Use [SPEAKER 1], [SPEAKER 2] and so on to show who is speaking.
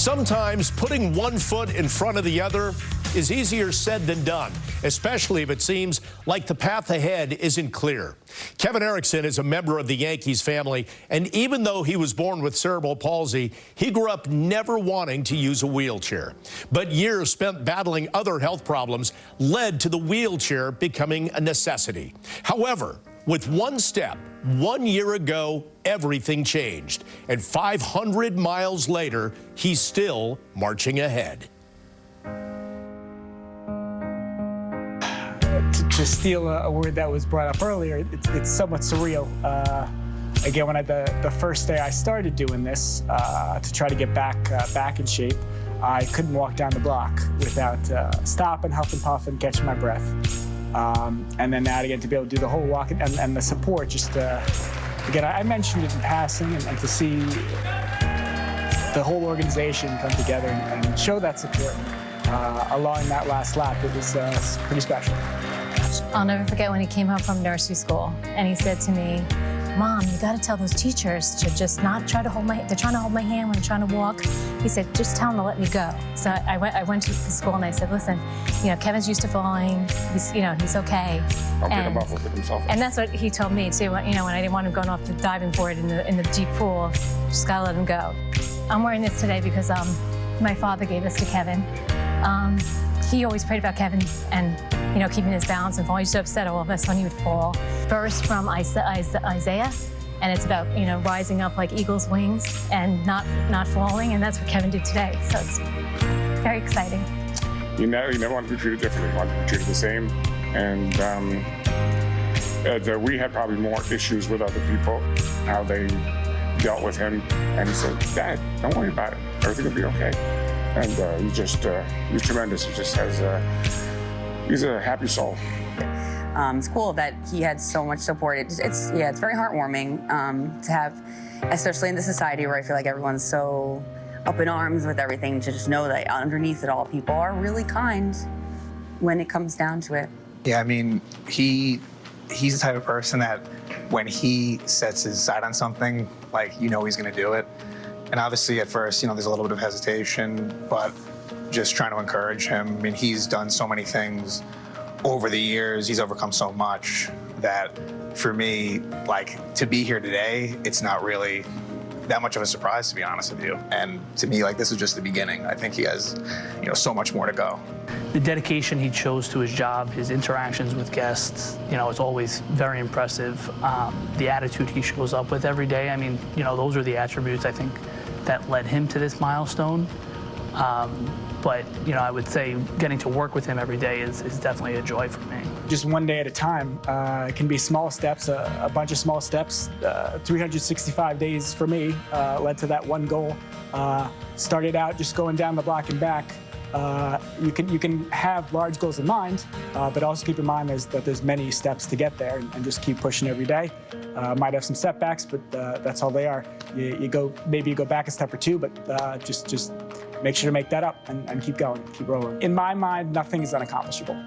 [SPEAKER 1] Sometimes putting one foot in front of the other is easier said than done, especially if it seems like the path ahead isn't clear. Kevin Eriksen is a member of the Yankees family, and even though he was born with cerebral palsy, he grew up never wanting to use a wheelchair. But years spent battling other health problems led to the wheelchair becoming a necessity. However, with one step, 1 year ago, everything changed. And 500 miles later, he's still marching ahead.
[SPEAKER 2] To steal a word that was brought up earlier, it's somewhat surreal. Again, when the first day I started doing this to try to get back in shape, I couldn't walk down the block without stopping, huffing, puffing, catching my breath. And then now, again, to be able to do the whole walk and the support, just, again, I mentioned it in passing, and to see the whole organization come together and show that support along that last lap, it was pretty special.
[SPEAKER 3] I'll never forget when he came home from nursery school, and he said to me, "Mom, you got to tell those teachers to just not try to hold they're trying to hold my hand when I'm trying to walk." He said, "Just tell them to let me go." So I went to the school and I said, "Listen, Kevin's used to falling. He's okay."
[SPEAKER 4] I'll pick him up with himself.
[SPEAKER 3] And that's what he told me too. When I didn't want him going off the diving board in the deep pool, just gotta let him go. I'm wearing this today because my father gave this to Kevin. He always prayed about Kevin and keeping his balance and falling. He used to upset all of us when he would fall. Verse from Isaiah, and it's about rising up like eagle's wings and not falling, and that's what Kevin did today. So it's very exciting.
[SPEAKER 4] You never want to be treated differently. You want to be treated the same. And we had probably more issues with other people, how they dealt with him. And he said, "Dad, don't worry about it. Everything will be okay." And he's tremendous. He just has he's a happy soul.
[SPEAKER 5] It's cool that he had so much support. It's very heartwarming to have, especially in the society where I feel like everyone's so up in arms with everything, to just know that underneath it all, people are really kind when it comes down to it.
[SPEAKER 6] Yeah, I mean, he's the type of person that when he sets his sight on something, he's gonna do it. And obviously at first, there's a little bit of hesitation, but just trying to encourage him. I mean, he's done so many things over the years. He's overcome so much that for me, to be here today, it's not really that much of a surprise, to be honest with you. And to me, this is just the beginning. I think he has, so much more to go.
[SPEAKER 7] The dedication he chose to his job, his interactions with guests, it's always very impressive. The attitude he shows up with every day, I mean, those are the attributes, I think, that led him to this milestone. But, I would say getting to work with him every day is definitely a joy for me.
[SPEAKER 2] Just one day at a time. It can be small steps, a bunch of small steps. 365 days for me led to that one goal. Started out just going down the block and back. You can have large goals in mind, but also keep in mind that there's many steps to get there, and just keep pushing every day. Might have some setbacks, but that's all they are. Maybe you go back a step or two, but just make sure to make that up and keep going, keep rolling. In my mind, nothing is unaccomplishable.